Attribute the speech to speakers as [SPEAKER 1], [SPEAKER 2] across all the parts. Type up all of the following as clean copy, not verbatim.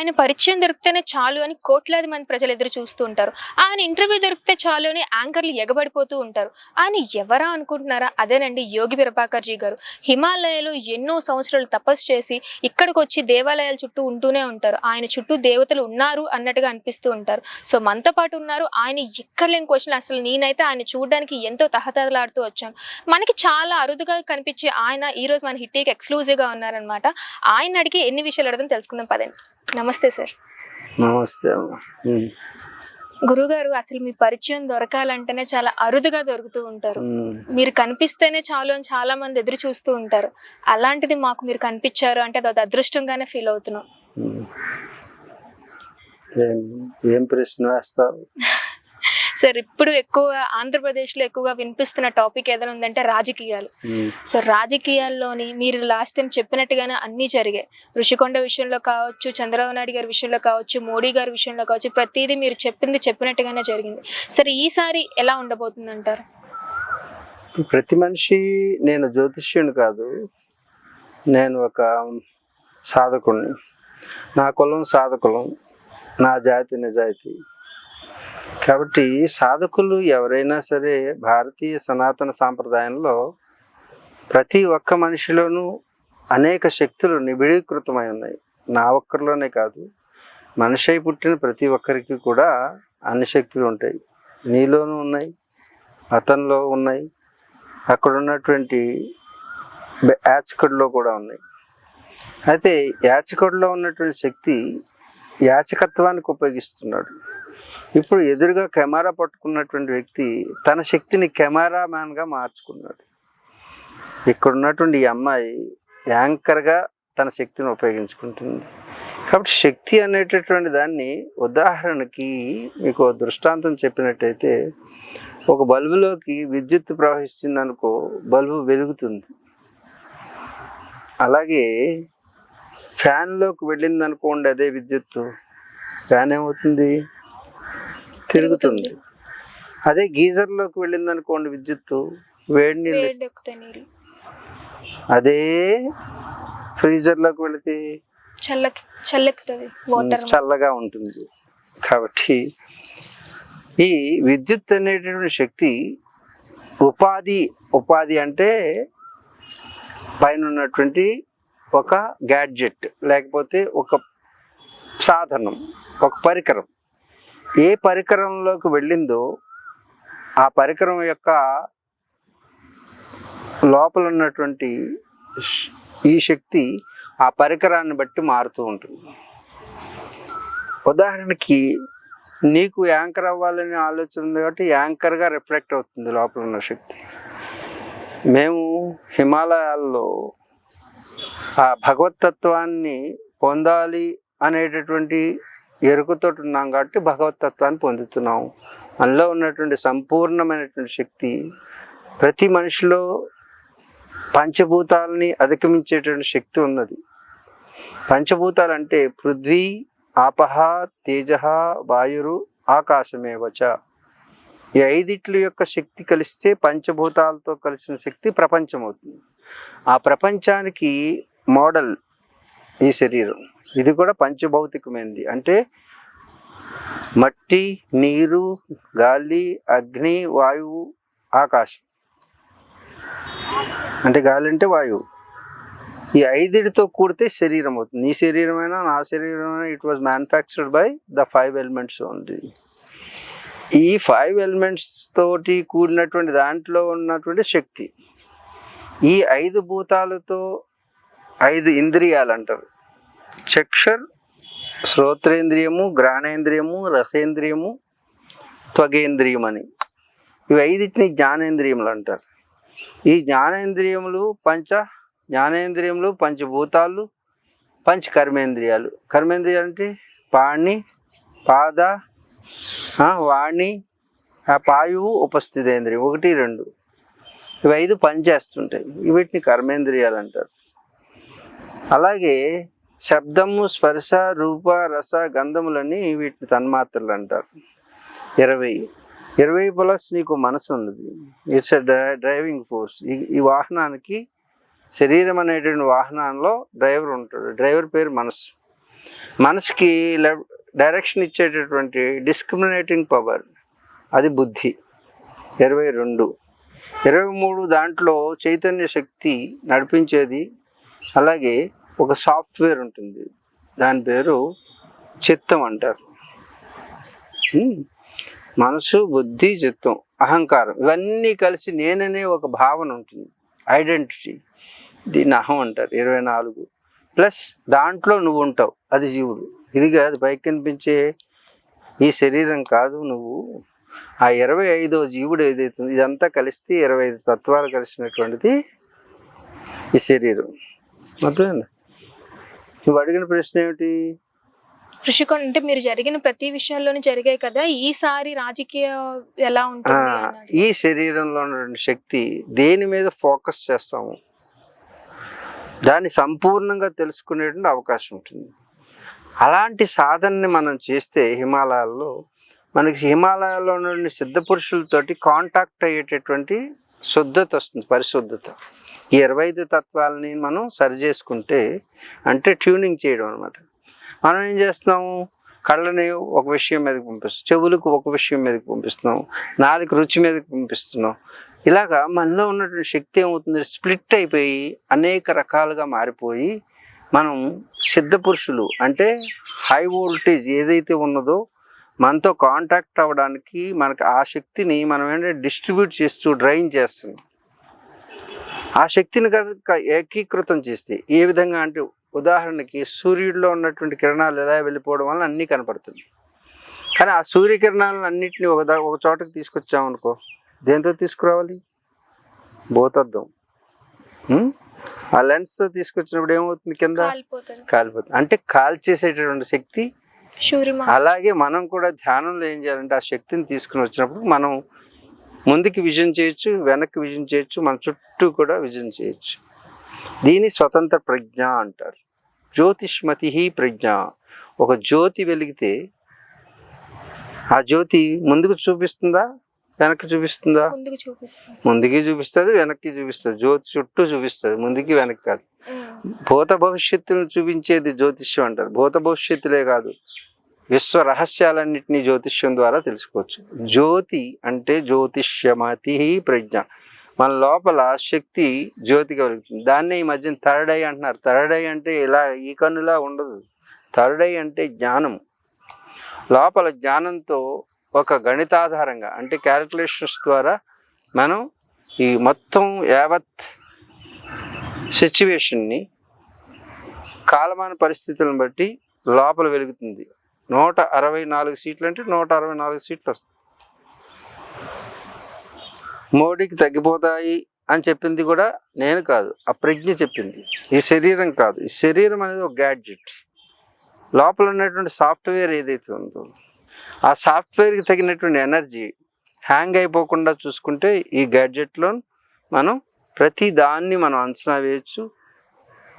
[SPEAKER 1] ఆయన పరిచయం దొరికితేనే చాలు అని కోట్లాది మంది ప్రజలు ఎదురు చూస్తూ ఉంటారు. ఆయన ఇంటర్వ్యూ దొరికితే చాలు అని యాంకర్లు ఎగబడిపోతూ ఉంటారు. ఆయన ఎవరా అనుకుంటున్నారా? అదేనండి యోగి ప్రభాకర్‌జీ గారు. హిమాలయాలో ఎన్నో సంవత్సరాలు తపస్సు చేసి ఇక్కడికొచ్చి దేవాలయాల చుట్టూ ఉంటూనే ఉంటారు. ఆయన చుట్టూ దేవతలు ఉన్నారు అన్నట్టుగా అనిపిస్తూ ఉంటారు. సో మనతో పాటు ఉన్నారు. ఆయన ఎక్కడలేని క్వశ్చన్. అసలు నేనైతే ఆయన చూడడానికి ఎంతో తహతహలాడుతూ వచ్చాను. మనకి చాలా అరుదుగా కనిపించే ఆయన ఈరోజు మన హిట్టీకి ఎక్స్క్లూజివ్‌గా ఉన్నారనమాట. ఆయన అడిగి ఎన్ని విషయాలు అడగడం తెలుసుకుందాం పదండి. నమస్తే సార్.
[SPEAKER 2] నమస్తే.
[SPEAKER 1] గురుగారు, అసలు మీ పరిచయం దొరకాలంటేనే చాలా అరుదుగా దొరుకుతూ ఉంటారు. మీరు కనిపిస్తేనే చాలు అని చాలా మంది ఎదురు చూస్తూ ఉంటారు. అలాంటిది మాకు మీరు కనిపించారు అంటే అది అదృష్టంగానే ఫీల్ అవుతున్నాం.
[SPEAKER 2] ఏం ప్రశ్న వేస్తావు
[SPEAKER 1] సార్? ఇప్పుడు ఎక్కువగా ఆంధ్రప్రదేశ్లో ఎక్కువగా వినిపిస్తున్న టాపిక్ ఏదైనా ఉందంటే రాజకీయాలు. సో రాజకీయాల్లోని మీరు లాస్ట్ టైం చెప్పినట్టుగానే అన్నీ జరిగాయి. ఋషికొండ విషయంలో కావచ్చు, చంద్రబాబు నాయుడు గారి విషయంలో కావచ్చు, మోడీ గారి విషయంలో కావచ్చు, ప్రతిదీ మీరు చెప్పినట్టుగానే జరిగింది. సరే ఈసారి ఎలా ఉండబోతుంది అంటారు?
[SPEAKER 2] ప్రతి మనిషి, నేను జ్యోతిష్యుని కాదు, నేను ఒక సాధకుడిని. నా కులం సాధకులం, నా జాతి నిజాయితీ. కాబట్టి సాధకులు ఎవరైనా సరే భారతీయ సనాతన సాంప్రదాయంలో ప్రతి ఒక్క మనిషిలోనూ అనేక శక్తులు నిబిడీకృతమై ఉన్నాయి. నా ఒక్కరిలోనే కాదు, మనిషి పుట్టిన ప్రతి ఒక్కరికి కూడా అన్ని శక్తులు ఉంటాయి. నీలోనూ ఉన్నాయి, అతనిలో ఉన్నాయి, అక్కడ ఉన్నటువంటి యాచకుడిలో కూడా ఉన్నాయి. అయితే యాచకుడిలో ఉన్నటువంటి శక్తి యాచకత్వానికి ఉపయోగిస్తున్నాడు. ఇప్పుడు ఎదురుగా కెమెరా పట్టుకున్నటువంటి వ్యక్తి తన శక్తిని కెమెరామ్యాన్గా మార్చుకున్నాడు. ఇక్కడ ఉన్నటువంటి ఈ అమ్మాయి యాంకర్గా తన శక్తిని ఉపయోగించుకుంటుంది. కాబట్టి శక్తి అనేటటువంటి దాన్ని, ఉదాహరణకి మీకు దృష్టాంతం చెప్పినట్టయితే, ఒక బల్బులోకి విద్యుత్ ప్రవహిస్తుంది అనుకో, బల్బు వెలుగుతుంది. అలాగే ఫ్యాన్లోకి వెళ్ళింది అనుకోండి అదే విద్యుత్తు, ఫ్యాన్ ఏమవుతుంది? తిరుగుతుంది. అదే గీజర్లోకి వెళ్ళింది అనుకోండి విద్యుత్తు, వేడి నీళ్ళు. అదే ఫ్రీజర్లోకి వెళితే చల్లగా ఉంటుంది. కాబట్టి ఈ విద్యుత్ అనేటటువంటి శక్తి ఉపాధి అంటే పైన ఉన్నటువంటి ఒక గ్యాడ్జెట్, లేకపోతే ఒక సాధనం, ఒక పరికరం. ఏ పరికరంలోకి వెళ్ళిందో ఆ పరికరం యొక్క లోపల ఉన్నటువంటి ఈ శక్తి ఆ పరికరాన్ని బట్టి మారుతూ ఉంటుంది. ఉదాహరణకి నీకు యాంకర్ అవ్వాలని ఆలోచన ఉంది కాబట్టి యాంకర్గా రిఫ్లెక్ట్ అవుతుంది లోపల ఉన్న శక్తి. మేము హిమాలయాల్లో ఆ భగవతత్వాన్ని పొందాలి అనేటటువంటి ఎరుకతో ఉన్నాం కాబట్టి భగవతత్వాన్ని పొందుతున్నాం. మనలో ఉన్నటువంటి సంపూర్ణమైనటువంటి శక్తి ప్రతి మనిషిలో పంచభూతాలని అధిగమించేటువంటి శక్తి ఉన్నది. పంచభూతాలు అంటే పృథ్వీ, ఆపహ, తేజ, వాయురు, ఆకాశమేవచ. ఈ ఐదిట్ల యొక్క శక్తి కలిస్తే పంచభూతాలతో కలిసిన శక్తి ప్రపంచం అవుతుంది. ఆ ప్రపంచానికి మోడల్ ఈ శరీరం. ఇది కూడా పంచభౌతికమైనది. అంటే మట్టి, నీరు, గాలి, అగ్ని, వాయువు, ఆకాశం. అంటే గాలి అంటే వాయువు. ఈ ఐదుటితో కూడితే శరీరం అవుతుంది. నీ శరీరమైనా నా శరీరమైనా it was manufactured by the 5 elements only. ఈ 5 ఎలిమెంట్స్ తోటి కూడినటువంటి దాంట్లో ఉన్నటువంటి శక్తి. ఈ 5 భూతాలతో 5 ఇంద్రియాలు అంటారు. చక్షుర్, శ్రోత్రేంద్రియము, గ్రాణేంద్రియము, రసేంద్రియము, త్వగేంద్రియం అని. ఇవి 5టిని జ్ఞానేంద్రియములు అంటారు. ఈ జ్ఞానేంద్రియములు పంచభూతాలు, కర్మేంద్రియాలు. కర్మేంద్రియాలు అంటే పాణి, పాద, వాణి, పాయువు, ఉపస్థితేంద్రియం 1, 2. ఇవి 5 పనిచేస్తుంటాయి. వీటిని కర్మేంద్రియాలు అంటారు. అలాగే శబ్దము, స్పర్శ, రూప, రస, గంధములని వీటిని తన్మాత్రలు అంటారు. 20 ప్లస్ నీకు మనసు ఉన్నది. It's a driving force. ఈ వాహనానికి, శరీరం అనేటువంటి వాహనంలో డ్రైవర్ ఉంటాడు. డ్రైవర్ పేరు మనసు. మనసుకి డైరెక్షన్ ఇచ్చేటటువంటి డిస్క్రిమినేటింగ్ పవర్ అది బుద్ధి 22. 23 దాంట్లో చైతన్య శక్తి నడిపించేది. అలాగే ఒక సాఫ్ట్వేర్ ఉంటుంది, దాని పేరు చిత్తం అంటారు. మనసు, బుద్ధి, చిత్తం, అహంకారం ఇవన్నీ కలిసి నేననే ఒక భావన ఉంటుంది, ఐడెంటిటీ. దీన్ని అహం అంటారు. 24 ప్లస్ దాంట్లో నువ్వు ఉంటావు, అది జీవుడు. ఇది కాదు పైకి కనిపించే ఈ శరీరం కాదు నువ్వు. ఆ 25వ జీవుడు ఏదైతే ఇదంతా కలిస్తే 25 తత్వాలు కలిసినటువంటిది ఈ శరీరం. అర్థమైందా? నువ్వు అడిగిన ప్రశ్న ఏమిటి?
[SPEAKER 1] ఋషికొండ అంటే మీరు జరిగిన ప్రతి విషయాల్లోనే జరిగాయి కదా, ఈసారి రాజకీయ ఎలా ఉంటుంది అన్నాడు.
[SPEAKER 2] ఈ శరీరంలో ఉన్నటువంటి శక్తి దేని మీద ఫోకస్ చేస్తాము దాన్ని సంపూర్ణంగా తెలుసుకునేటువంటి అవకాశం ఉంటుంది. అలాంటి సాధనని మనం చేస్తే మనకి హిమాలయాల్లో ఉన్న సిద్ధ పురుషులతోటి కాంటాక్ట్ అయ్యేటటువంటి శుద్ధత వస్తుంది, పరిశుద్ధత. ఈ 25 తత్వాలని మనం సరి చేసుకుంటే, అంటే ట్యూనింగ్ చేయడం అనమాట. మనం ఏం చేస్తున్నాము? కళ్ళని ఒక విషయం మీదకి పంపిస్తున్నాం, చెవులకు ఒక విషయం మీదకి పంపిస్తున్నాం, నాలుగు రుచి మీదకి పంపిస్తున్నాం. ఇలాగా మనలో ఉన్నటువంటి శక్తి ఏమవుతుంది? స్ప్లిట్ అయిపోయి అనేక రకాలుగా మారిపోయి మనం సిద్ధ పురుషులు అంటే హై వోల్టేజ్ ఏదైతే ఉన్నదో మనతో కాంటాక్ట్ అవ్వడానికి మనకు ఆ శక్తిని మనం ఏంటంటే డిస్ట్రిబ్యూట్ చేస్తూ డ్రైన్ చేస్తున్నాం. ఆ శక్తిని కనుక ఏకీకృతం చేస్తే ఏ విధంగా అంటే, ఉదాహరణకి సూర్యుడిలో ఉన్నటువంటి కిరణాలు ఎలా వెళ్ళిపోవడం వల్ల అన్నీ కనపడుతుంది. కానీ ఆ సూర్యకిరణాలను అన్నింటినీ ఒక చోటకి తీసుకొచ్చామనుకో, దేంతో తీసుకురావాలి? భూతద్దం. ఆ లెన్స్తో తీసుకొచ్చినప్పుడు ఏమవుతుంది? కింద కాలిపోతుంది. అంటే కాల్చేసేటటువంటి శక్తి. అలాగే మనం కూడా ధ్యానంలో ఏం చేయాలంటే ఆ శక్తిని తీసుకుని వచ్చినప్పుడు మనం ముందుకి విజన్ చేయొచ్చు, వెనక్కి విజన్ చేయొచ్చు, మన చుట్టూ కూడా విజన్ చేయొచ్చు. దీని స్వతంత్ర ప్రజ్ఞ అంటారు. జ్యోతిష్మతి ప్రజ్ఞ. ఒక జ్యోతి వెలిగితే ఆ జ్యోతి ముందుకు చూపిస్తుందా, వెనక్కి చూపిస్తుందా? ముందుకి చూపిస్తుంది, వెనక్కి చూపిస్తుంది. జ్యోతి చుట్టూ చూపిస్తుంది, ముందుకి వెనక్కి కాదు. భూత భవిష్యత్తును చూపించేది జ్యోతిష్యం అంటారు. భూత భవిష్యత్తులే కాదు, విశ్వ రహస్యాలన్నింటినీ జ్యోతిష్యం ద్వారా తెలుసుకోవచ్చు. జ్యోతి అంటే జ్యోతిష్యమతి ప్రజ్ఞ. మన లోపల శక్తి జ్యోతిగా వెలుగుతుంది. దాన్నే ఈ మధ్యన థర్డ్ ఐ అంటున్నారు. థర్డ్ ఐ అంటే ఇలా ఈ కన్నులా ఉండదు. థర్డ్ ఐ అంటే జ్ఞానం. లోపల జ్ఞానంతో ఒక గణితాధారంగా అంటే క్యాలిక్యులేషన్స్ ద్వారా మనం ఈ మొత్తం యావత్ సిచ్యువేషన్ని కాలమాన పరిస్థితులను బట్టి లోపల వెలుగుతుంది. 164 సీట్లు అంటే 164 సీట్లు వస్తాయి. మోడీకి తగ్గిపోతాయి అని చెప్పింది కూడా నేను కాదు, ఆ ప్రజ్ఞ చెప్పింది. ఈ శరీరం కాదు. ఈ శరీరం అనేది ఒక గ్యాడ్జెట్. లోపల ఉన్నటువంటి సాఫ్ట్వేర్ ఏదైతే ఉందో ఆ సాఫ్ట్వేర్కి తగినటువంటి ఎనర్జీ హ్యాంగ్ అయిపోకుండా చూసుకుంటే ఈ గ్యాడ్జెట్లో మనం ప్రతి దాన్ని మనం అంచనా వేయచ్చు.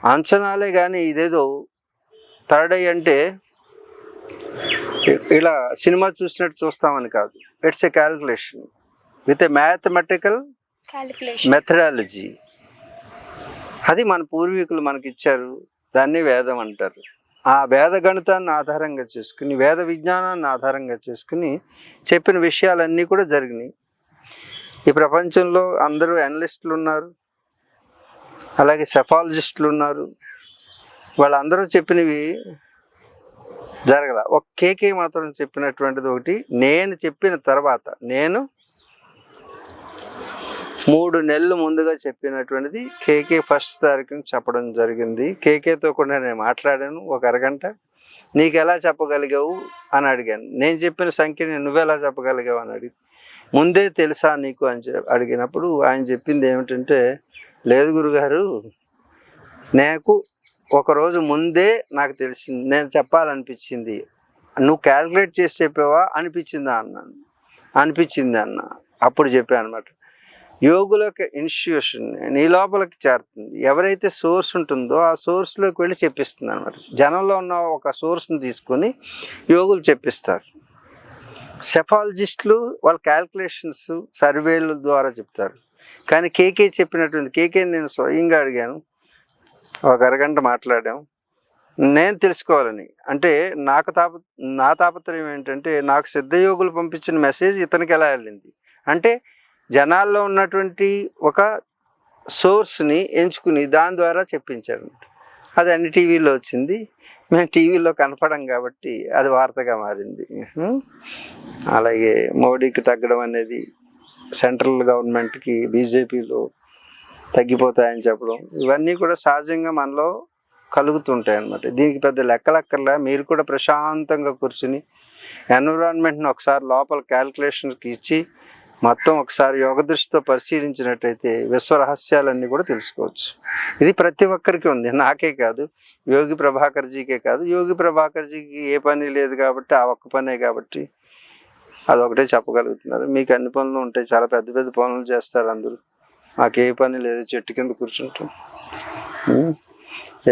[SPEAKER 2] అంచనాలే కానీ ఇదేదో థర్డ్ ఐ అంటే ఇలా సినిమా చూసినట్టు చూస్తామని కాదు. It's a calculation with a mathematical methodology. అది మన పూర్వీకులు మనకి ఇచ్చారు. దాన్ని వేదం అంటారు. ఆ వేద గణితాన్ని ఆధారంగా చేసుకుని, వేద విజ్ఞానాన్ని ఆధారంగా చేసుకుని చెప్పిన విషయాలన్నీ కూడా జరిగినాయి. ఈ ప్రపంచంలో అందరూ అనలిస్టులు ఉన్నారు, అలాగే సెఫాలజిస్టులు ఉన్నారు. వాళ్ళందరూ చెప్పినవి జరగల. ఒక కేకే మాత్రం చెప్పినటువంటిది ఒకటి. నేను చెప్పిన తర్వాత నేను 3 నెలలు ముందుగా చెప్పినటువంటిది కేకే ఫస్ట్ తారీఖుని చెప్పడం జరిగింది. కేకేతో కూడా నేను మాట్లాడాను ఒక అరగంట. నీకు ఎలా చెప్పగలిగావు అని అడిగాను. నేను చెప్పిన సంఖ్యని నువ్వెలా చెప్పగలిగావు అని అడిగి, ముందే తెలుసా నీకు అని అడిగినప్పుడు ఆయన చెప్పింది ఏమిటంటే, లేదు గురుగారు, నాకు ఒకరోజు ముందే నాకు తెలిసింది, నేను చెప్పాలనిపించింది. నువ్వు క్యాల్కులేట్ చేసి చెప్పావా అనిపించిందా అన్నాను. అనిపించింది అన్న. అప్పుడు చెప్పాను అనమాట. యోగులకు ఇన్స్టిట్యూషన్ నీ లోపలికి చేరుతుంది. ఎవరైతే సోర్స్ ఉంటుందో ఆ సోర్స్లోకి వెళ్ళి చెప్పిస్తుంది అనమాట. జనంలో ఉన్న ఒక సోర్స్ని తీసుకొని యోగులు చెప్పిస్తారు. సెఫాలజిస్టులు వాళ్ళ క్యాల్కులేషన్స్ సర్వేల ద్వారా చెప్తారు. కానీ కేకే చెప్పినటువంటి, కేకే నేను స్వయంగా అడిగాను, ఒక అరగంట మాట్లాడాం. నేను తెలుసుకోవాలని. అంటే నా తాపత్రయం ఏంటంటే, నాకు సిద్ధయోగులు పంపించిన మెసేజ్ ఇతనికి ఎలా వెళ్ళింది? అంటే జనాల్లో ఉన్నటువంటి ఒక సోర్స్‌ని ఎంచుకుని దాని ద్వారా చెప్పించాడు. అది అన్ని టీవీలో వచ్చింది. మేము టీవీలో కనపడం కాబట్టి అది వార్తగా మారింది. అలాగే మోడీకి తగ్గడం అనేది, సెంట్రల్ గవర్నమెంట్‌కి బీజేపీలో తగ్గిపోతాయని చెప్పడం, ఇవన్నీ కూడా సహజంగా మనలో కలుగుతుంటాయి అన్నమాట. దీనికి పెద్ద లెక్కలక్కర్లా. మీరు కూడా ప్రశాంతంగా కూర్చుని ఎన్విరాన్మెంట్ని ఒకసారి లోపల క్యాల్కులేషన్కి ఇచ్చి మొత్తం ఒకసారి యోగ దృష్టితో పరిశీలించినట్టయితే విశ్వ రహస్యాలన్నీ కూడా తెలుసుకోవచ్చు. ఇది ప్రతి ఒక్కరికి ఉంది, నాకే కాదు, యోగి ప్రభాకర్జీకే కాదు. యోగి ప్రభాకర్జీకి ఏ పని లేదు కాబట్టి, ఆ ఒక్క పనే కాబట్టి అదొకటే చెప్పగలుగుతున్నారు. మీకు అన్ని పనులు ఉంటాయి, చాలా పెద్ద పెద్ద పనులు చేస్తారు అందరూ. మాకే పని లేదు, చెట్టు కింద కూర్చుంటాం,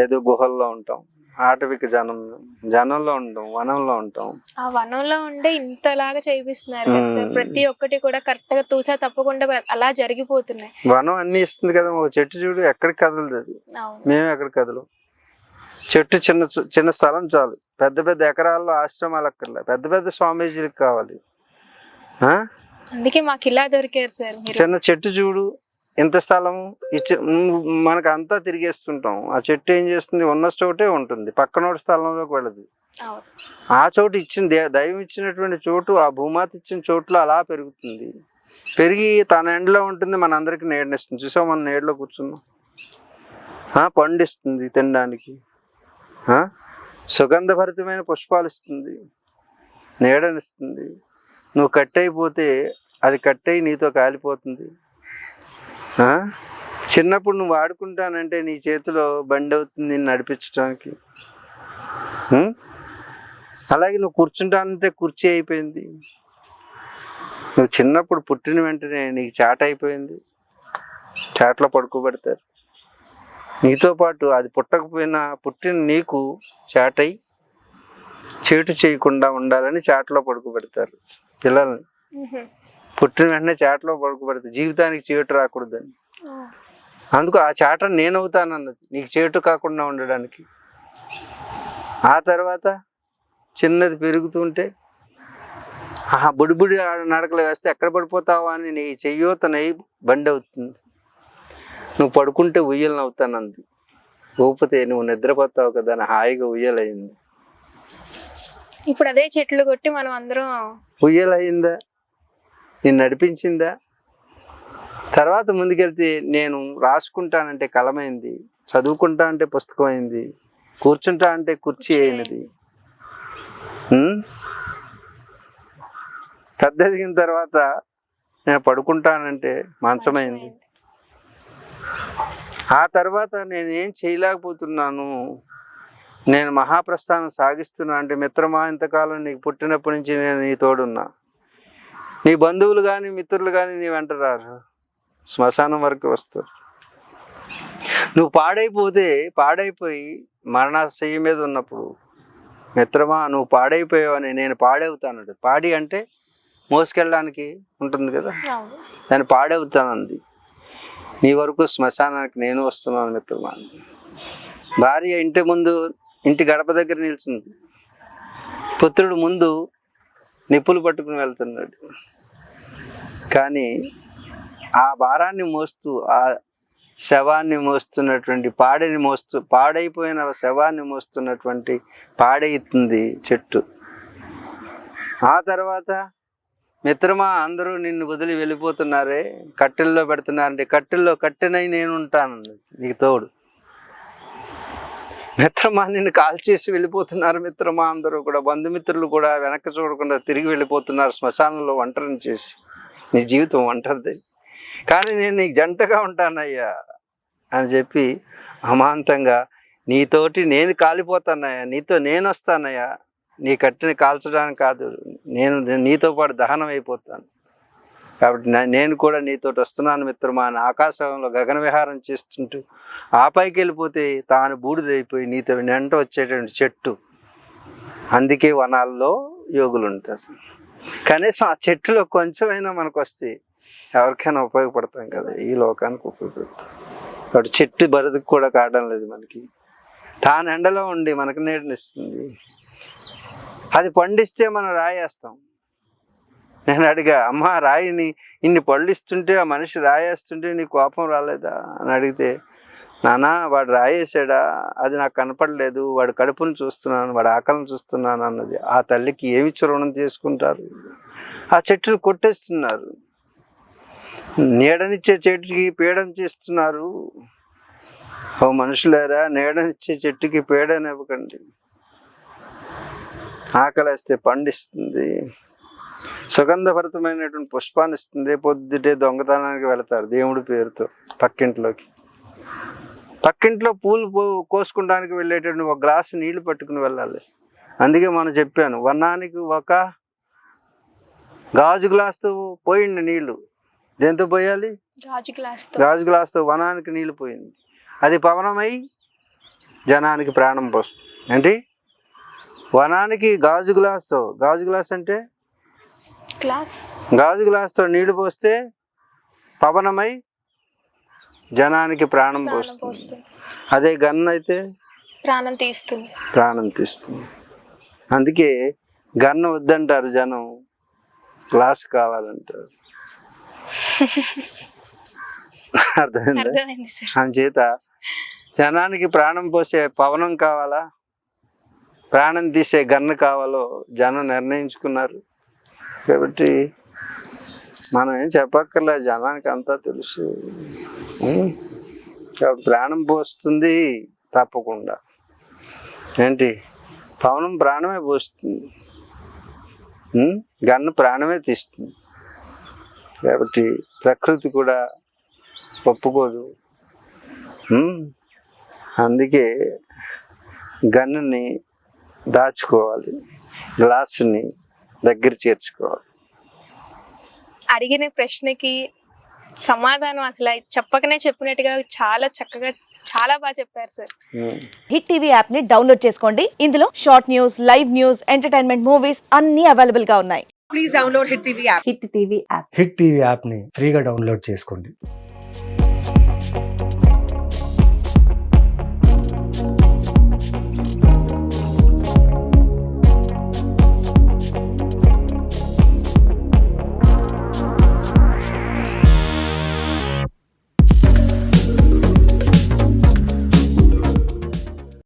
[SPEAKER 2] ఏదో గుహల్లో ఉంటాం, ఆటవిక జనంలో ఉంటాం, వనంలో ఉంటాం.
[SPEAKER 1] ఆ వనంలో ఉండే ఇంతలాగా చేపిస్తున్నారు కదా సార్, ప్రతి ఒక్కటి కూడా కరెక్ట్ గా తూచా తప్పకుండా అలా జరిగిపోతున్నాయి.
[SPEAKER 2] వనం అన్ని ఇస్తుంది కదా, ఒక చెట్టు చూడు ఎక్కడికి కదలదు అది, మేము ఎక్కడికి కదలం. చెట్టు చిన్న చిన్న స్థలం చాలు, పెద్ద పెద్ద ఎకరాల్లో ఆశ్రమాలు అక్కర్లే, పెద్ద పెద్ద స్వామీజీలకు కావాలి.
[SPEAKER 1] అందుకే మాకు ఇలా దొరికారు సార్.
[SPEAKER 2] చిన్న చెట్టు చూడు, ఎంత స్థలము ఇచ్చి మనకు అంతా తిరిగేస్తుంటాం. ఆ చెట్టు ఏం చేస్తుంది, ఉన్న చోటే ఉంటుంది, పక్కనోటి స్థలంలోకి వెళ్ళదు. ఆ చోటు ఇచ్చిన దైవం ఇచ్చినటువంటి చోటు, ఆ భూమాత ఇచ్చిన చోట్లో అలా పెరుగుతుంది. పెరిగి తన ఎండలో ఉంటుంది, మన అందరికి నీడనిస్తుంది. చూసాం, మనం నీడలో కూర్చున్నాం. పండిస్తుంది తినడానికి, సుగంధభరితమైన పుష్పాలు ఇస్తుంది, నీడనిస్తుంది. నువ్వు కట్టయిపోతే అది కట్టయి నీతో కాలిపోతుంది. చిన్నప్పుడు నువ్వు ఆడుకుంటానంటే నీ చేతిలో బండి అవుతుంది నిన్ను నడిపించడానికి. అలాగే నువ్వు కూర్చుంటానంటే కుర్చీ అయిపోయింది. నువ్వు చిన్నప్పుడు పుట్టిన వెంటనే నీకు చాట అయిపోయింది, చాటలో పడుకోబెడతారు. నీతో పాటు అది పుట్టకపోయినా పుట్టిన నీకు చాటై చేటు చేయకుండా ఉండాలని చాటలో పడుకోబెడతారు పిల్లల్ని. పుట్టిన వెంటనే చాటలో పడుకోబెడతారు, జీవితానికి చేటు రాకూడదని. అందుకు ఆ చాట నేనవుతానన్నది నీకు చేటు కాకుండా ఉండడానికి. ఆ తర్వాత చిన్నది పెరుగుతుంటే బుడిబుడి నడకలు వేస్తే ఎక్కడ పడిపోతావా అని నీ చెయ్యోతనై బండి అవుతుంది. నువ్వు పడుకుంటే ఉయ్యలను అవుతానంది, ఊపితే నువ్వు నిద్రపోతావు కదా అని హాయిగా ఉయ్యలయింది.
[SPEAKER 1] ఇప్పుడు అదే చెట్లు కొట్టి మనం అందరం
[SPEAKER 2] ఉయ్యలయిందా, నేను నడిపించిందా? తర్వాత ముందుకెళ్తే నేను రాసుకుంటానంటే కలమైంది, చదువుకుంటా అంటే పుస్తకం అయింది, కూర్చుంటా అంటే కుర్చీ అయినది. పెద్ద ఎదిగిన తర్వాత నేను పడుకుంటానంటే మంచమైంది. ఆ తర్వాత నేనేం చేయలేకపోతున్నాను, నేను మహాప్రస్థానం సాగిస్తున్నా అంటే, మిత్రమా ఇంతకాలం నీకు పుట్టినప్పటి నుంచి నేను నీ తోడున్నా, నీ బంధువులు కానీ మిత్రులు కానీ నీ వెంట రారు, శ్మశానం వరకు వస్తారు. నువ్వు పాడైపోయి మరణశయ్య మీద ఉన్నప్పుడు, మిత్రమా నువ్వు పాడైపోయావు అని నేను పాడవుతాను. పాడి అంటే మోసుకెళ్ళడానికి ఉంటుంది కదా, దాన్ని పాడవుతానంది. నీ వరకు శ్మశానానికి నేను వస్తున్నాను మిత్రమా. భార్య ఇంటి గడప దగ్గర నిల్చుంది, పుత్రుడు ముందు నిప్పులు పట్టుకుని వెళ్తున్నాడు. కానీ ఆ భారాన్ని మోస్తూ, ఆ శవాన్ని మోస్తున్నటువంటి పాడైపోయిన శవాన్ని మోస్తున్నటువంటి పాడైతుంది చెట్టు. ఆ తర్వాత మిత్రమా అందరూ నిన్ను వదిలి వెళ్ళిపోతున్నారే, కట్టెల్లో పెడుతున్నారంటే, కట్టెల్లో కట్టెనై నేను ఉంటాను నీకు తోడు. మిత్రమా నిన్ను కాల్చేసి వెళ్ళిపోతున్నారు మిత్రమా, అందరూ కూడా బంధుమిత్రులు కూడా వెనక్కి చూడకుండా తిరిగి వెళ్ళిపోతున్నారు శ్మశానంలో ఒంటరిని చేసి. నీ జీవితం ఒంటరిది, కానీ నేను నీకు జంటగా ఉంటానయ్యా అని చెప్పి అమాంతంగా, నీతోటి నేను కాలిపోతానయ్యా, నీతో నేను వస్తానయ్యా, నీ కట్టిని కాల్చడానికి కాదు, నేను నీతో పాటు దహనం అయిపోతాను, కాబట్టి నేను కూడా నీతోటి వస్తున్నాను మిత్రమా అని ఆకాశంలో గగన విహారం చేస్తుంటూ ఆ పైకి వెళ్ళిపోతే తాను బూడిదైపోయి నీతో వెంట వచ్చేటువంటి చెట్టు. అందుకే వనాల్లో యోగులు ఉంటారు. కనీసం ఆ చెట్టులో కొంచెమైనా మనకు వస్తే ఎవరికైనా ఉపయోగపడతాం కదా, ఈ లోకానికి ఉపయోగపడతాం. కాబట్టి చెట్టు బరదకు కూడా కావడం లేదు మనకి. తాను ఎండలో ఉండి మనకు నీడనిస్తుంది. అది పండిస్తే మనం రాయేస్తాం. నేను అడిగా, అమ్మ రాయిని ఇన్ని పళ్ళు ఇస్తుంటే ఆ మనిషి రాయేస్తుంటే నీ కోపం రాలేదా అని అడిగితే, నానా వాడు రాయేసాడా, అది నాకు కనపడలేదు, వాడు కడుపును చూస్తున్నాను, వాడు ఆకలిని చూస్తున్నాను అన్నది. ఆ తల్లికి ఏమిచ్చి రుణం చేసుకుంటారు? ఆ చెట్టును కొట్టేస్తున్నారు, నీడనిచ్చే చెట్టుకి పీడన చేస్తున్నారు. ఓ మనుషులారా, నీడనిచ్చే చెట్టుకి పీడనివ్వకండి. ఆకలేస్తే పండిస్తుంది, సుగంధభరితమైనటువంటి పుష్పాన్ని ఇస్తుంది. పొద్దుటే దొంగతనానికి వెళతారు దేవుడి పేరుతో పక్కింట్లోకి. పక్కింట్లో పూలు కోసుకుంటానికి వెళ్ళేటటువంటి ఒక గ్లాసు నీళ్లు పట్టుకుని వెళ్ళాలి. అందుకే మనం చెప్పాను, వనానికి ఒక గాజు గ్లాసుతో పోయింది నీళ్లు. దేంతో పోయాలి? గాజు గ్లాసుతో వనానికి నీళ్లు పోయింది. అది పవనమై జనానికి ప్రాణం పోస్తుంది. ఏంటి? వనానికి గాజు గ్లాసుతో, గాజు గ్లాస్ అంటే గాజు గ్లాసుతో నీళ్లు పోస్తే పవనమై జనానికి ప్రాణం పోస్తుంది. అదే గన్ను అయితే ప్రాణం తీస్తుంది. అందుకే గన్ను వద్దంటారు జనం, గ్లాస్ కావాలంటారు. అర్థమైంది? అందుచేత జనానికి ప్రాణం పోసే పవనం కావాలా, ప్రాణం తీసే గన్ను కావాలో జనం నిర్ణయించుకున్నారు. కాబట్టి మనం ఏం చెప్పక్కర్లే, జనానికి అంతా తెలుసు. ప్రాణం పోస్తుంది తప్పకుండా. ఏంటి? పవనం ప్రాణమే పోస్తుంది, గన్ను ప్రాణమే తీస్తుంది. కాబట్టి ప్రకృతి కూడా ఒప్పుకోదు. అందుకే గన్నుని దాచుకోవాలి, గ్లాసుని దగ్గర చేర్చుకోవాలి.
[SPEAKER 1] అడిగిన ప్రశ్నకి సమాధానం అసలు చెప్పకనే చెప్పినట్టుగా చాలా చక్కగా, చాలా బాగా చెప్పారు సార్.
[SPEAKER 3] హిట్ టీవీ యాప్ ని డౌన్లోడ్ చేసుకోండి. ఇందులో short news, live news, entertainment movies అన్ని అవైలబుల్ గా ఉన్నాయి. Please download hit TV app.
[SPEAKER 4] Hit TV app ని ఫ్రీగా డౌన్లోడ్ చేసుకోండి.